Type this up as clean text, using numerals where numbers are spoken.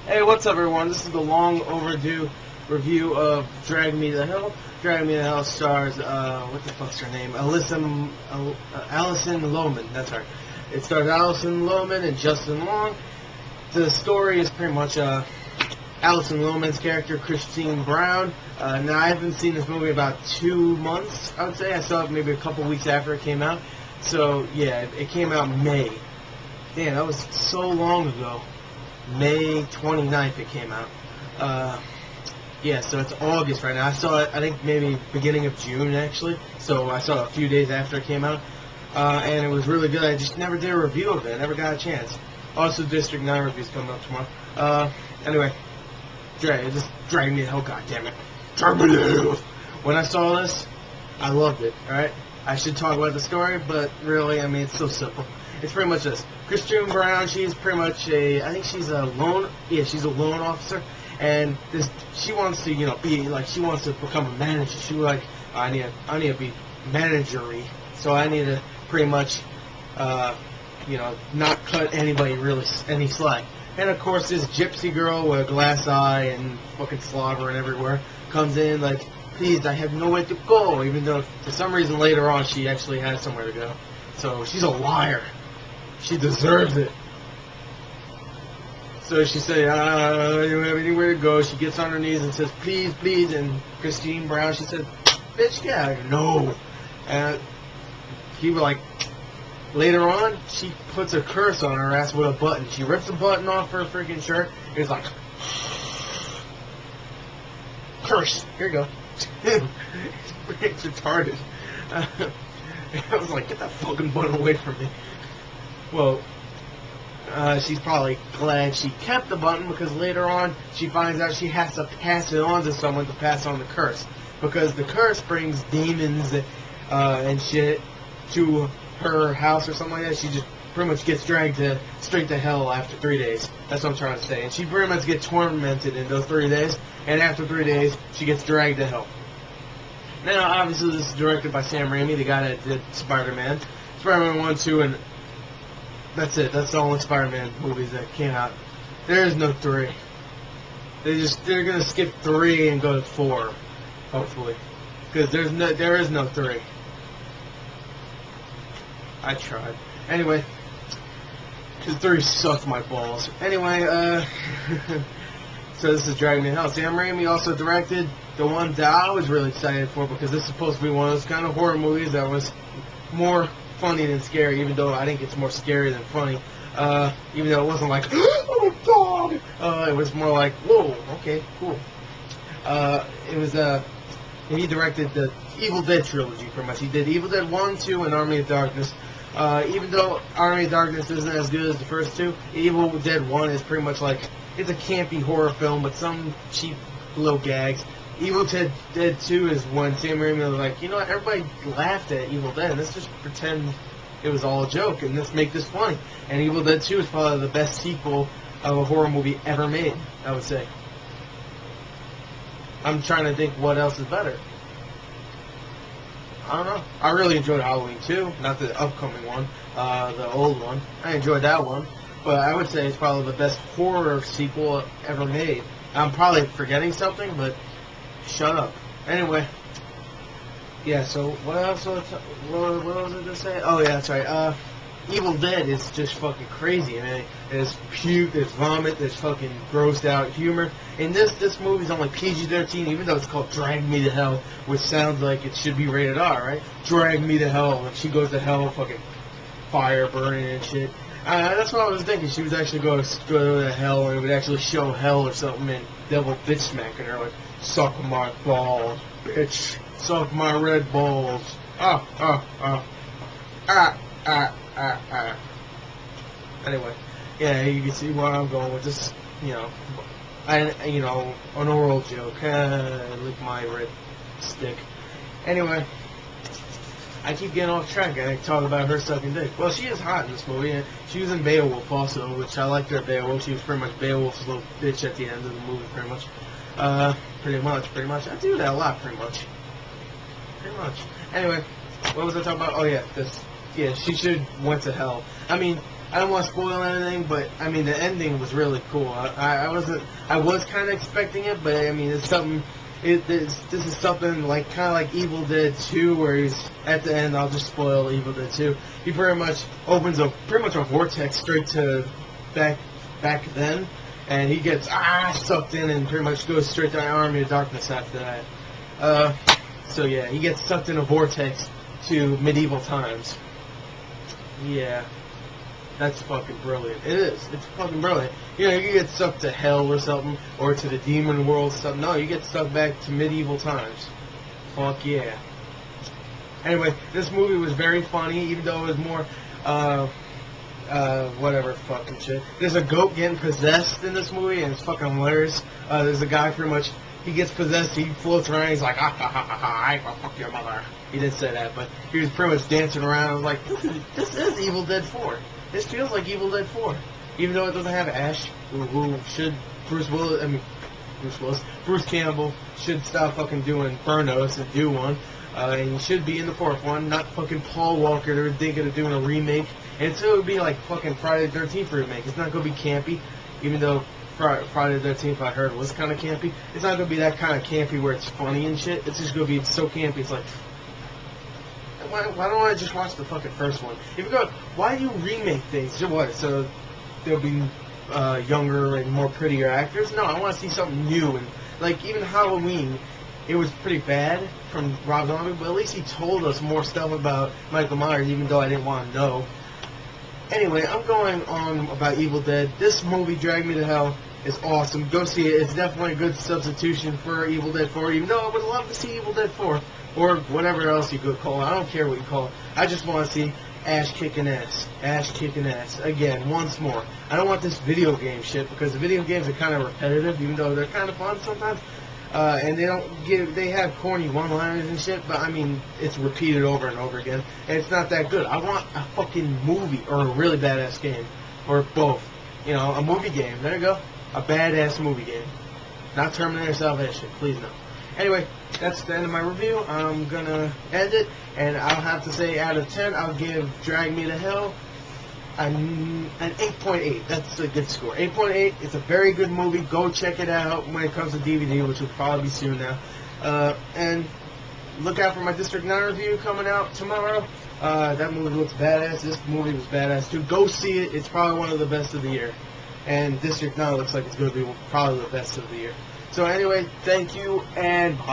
Hey, what's up, everyone? This is the long overdue review of Drag Me to Hell. Drag Me to Hell stars, what the fuck's her name? Alison Lohman, that's her. It stars Alison Lohman and Justin Long. The story is pretty much Alison Lohman's character, Christine Brown. Now, I haven't seen this movie about 2 months, I would say. I saw it maybe a couple weeks after it came out. So, yeah, it came out in May. Damn, that was so long ago. May 29th it came out. Yeah, so it's August right now. I saw it, I think, maybe beginning of June, actually. So I saw it a few days after it came out. And it was really good. I just never did a review of it. I never got a chance. Also, District 9 review's coming up tomorrow. Anyway. Just drag me to hell, goddammit. Drag me to hell. When I saw this, I loved it, alright? I should talk about the story, but really, I mean, it's so simple. It's pretty much this. Christine Brown, she's pretty much I think she's a loan officer, and she wants to, she wants to become a manager. She was like, I need to be managery, so I need to pretty much, not cut anybody really any slack. And of course, this gypsy girl with a glass eye and fucking slobbering everywhere comes in like, please, I have nowhere to go, even though for some reason later on she actually has somewhere to go. So she's a liar. She deserves it. So she said, I don't have anywhere to go. She gets on her knees and says, please, please. And Christine Brown, she said, bitch, get out of here. No. And he was like, later on, she puts a curse on her ass with a button. She rips a button off her freaking shirt. It's like, curse. Here you go. It's retarded. I was like, get that fucking button away from me. Well, she's probably glad she kept the button because later on she finds out she has to pass it on to someone to pass on the curse. Because the curse brings demons and shit to her house or something like that. She just pretty much gets dragged straight to hell after 3 days. That's what I'm trying to say. And she pretty much gets tormented in those 3 days. And after 3 days, she gets dragged to hell. Now, obviously, this is directed by Sam Raimi, the guy that did Spider-Man. Spider-Man 1, 2, and that's it. That's the only Spider-Man movies that came out. There is no 3. They're gonna skip 3 and go to 4, hopefully, because there is no 3. I tried. Anyway, because 3 sucked my balls. Anyway, so this is Drag Me to Hell. Sam Raimi also directed the one that I was really excited for because this is supposed to be one of those kind of horror movies that was more funny than scary, even though I think it's more scary than funny. Even though it wasn't like, oh dog! It was more like, whoa, okay, cool. He directed the Evil Dead trilogy, pretty much. He did Evil Dead 1, 2, and Army of Darkness. Even though Army of Darkness isn't as good as the first 2, Evil Dead 1 is pretty much like, it's a campy horror film with some cheap little gags. Evil Dead 2 is when Sam Raimi was like, you know what, everybody laughed at Evil Dead, let's just pretend it was all a joke, and let's make this funny. And Evil Dead 2 is probably the best sequel of a horror movie ever made, I would say. I'm trying to think what else is better. I don't know. I really enjoyed Halloween 2, not the upcoming one, the old one. I enjoyed that one, but I would say it's probably the best horror sequel ever made. I'm probably forgetting something, but shut up. Anyway, yeah, so what else was I going to say? Oh, yeah, that's right. Evil Dead is just fucking crazy. I mean, there's puke, there's vomit, there's fucking grossed out humor. And this movie's only PG-13, even though it's called Drag Me to Hell, which sounds like it should be rated R, right? Drag me to hell, and she goes to hell, fucking fire burning and shit. That's what I was thinking. She was actually going to go to hell, and it would actually show hell or something, and devil bitch smacking her like, suck my balls, bitch, suck my red balls. Anyway, yeah, you can see where I'm going with this, an oral joke. Lick my red stick. Anyway, I keep getting off track and I talk about her sucking dick. Well, she is hot in this movie, and she was in Beowulf also, which I liked her Beowulf. She was pretty much Beowulf's little bitch at the end of the movie, pretty much. Pretty much. I do that a lot, pretty much. Anyway, what was I talking about? Oh, yeah, she should went to hell. I mean, I don't want to spoil anything, but I mean the ending was really cool. I was kind of expecting it, but I mean it's something. This is something like kind of like Evil Dead 2, where he's at the end. I'll just spoil Evil Dead 2. He pretty much opens pretty much a vortex straight to back then, and he gets sucked in and pretty much goes straight to the Army of Darkness after that. So yeah, he gets sucked in a vortex to medieval times. Yeah. That's fucking brilliant. It is. It's fucking brilliant. You know, you get sucked to hell or something, or to the demon world or something. No, you get sucked back to medieval times. Fuck yeah. Anyway, this movie was very funny, even though it was more, whatever fucking shit. There's a goat getting possessed in this movie, and it's fucking hilarious. There's a guy pretty much, he gets possessed, he floats around, he's like, I will fuck your mother. He didn't say that, but he was pretty much dancing around. I was like, this is Evil Dead 4. This feels like Evil Dead 4. Even though it doesn't have Ash, who should, Bruce Campbell should stop fucking doing Burnos and do one. And he should be in the fourth one, not fucking Paul Walker. They're thinking of doing a remake. And so it would be like fucking Friday the 13th remake. It's not going to be campy, even though Friday the 13th I heard was kind of campy. It's not going to be that kind of campy where it's funny and shit. It's just going to be so campy. It's like, why don't I just watch the fucking first one? If you go, why do you remake things? What? So there'll be younger and more prettier actors? No, I want to see something new. And like even Halloween, it was pretty bad from Rob Zombie, but at least he told us more stuff about Michael Myers, even though I didn't want to know. Anyway, I'm going on about Evil Dead. This movie, Drag Me to Hell, is awesome. Go see it. It's definitely a good substitution for Evil Dead 4, even though I would love to see Evil Dead 4. Or whatever else you could call it. I don't care what you call it. I just want to see Ash kicking ass. Ash kicking ass. Again, once more. I don't want this video game shit, because the video games are kind of repetitive, even though they're kind of fun sometimes. And they have corny one-liners and shit, but I mean, it's repeated over and over again, and it's not that good. I want a fucking movie, or a really badass game, or both. You know, a movie game. There you go. A badass movie game. Not Terminator Salvation. Please no. Anyway, that's the end of my review. I'm gonna end it, and I'll have to say out of 10, I'll give Drag Me to Hell an 8.8. That's a good score. 8.8. It's a very good movie. Go check it out when it comes to DVD, which will probably be soon now. And look out for my District 9 review coming out tomorrow. That movie looks badass. This movie was badass too. Go see it. It's probably one of the best of the year. And District 9 looks like it's going to be probably the best of the year. So anyway, thank you, and bye.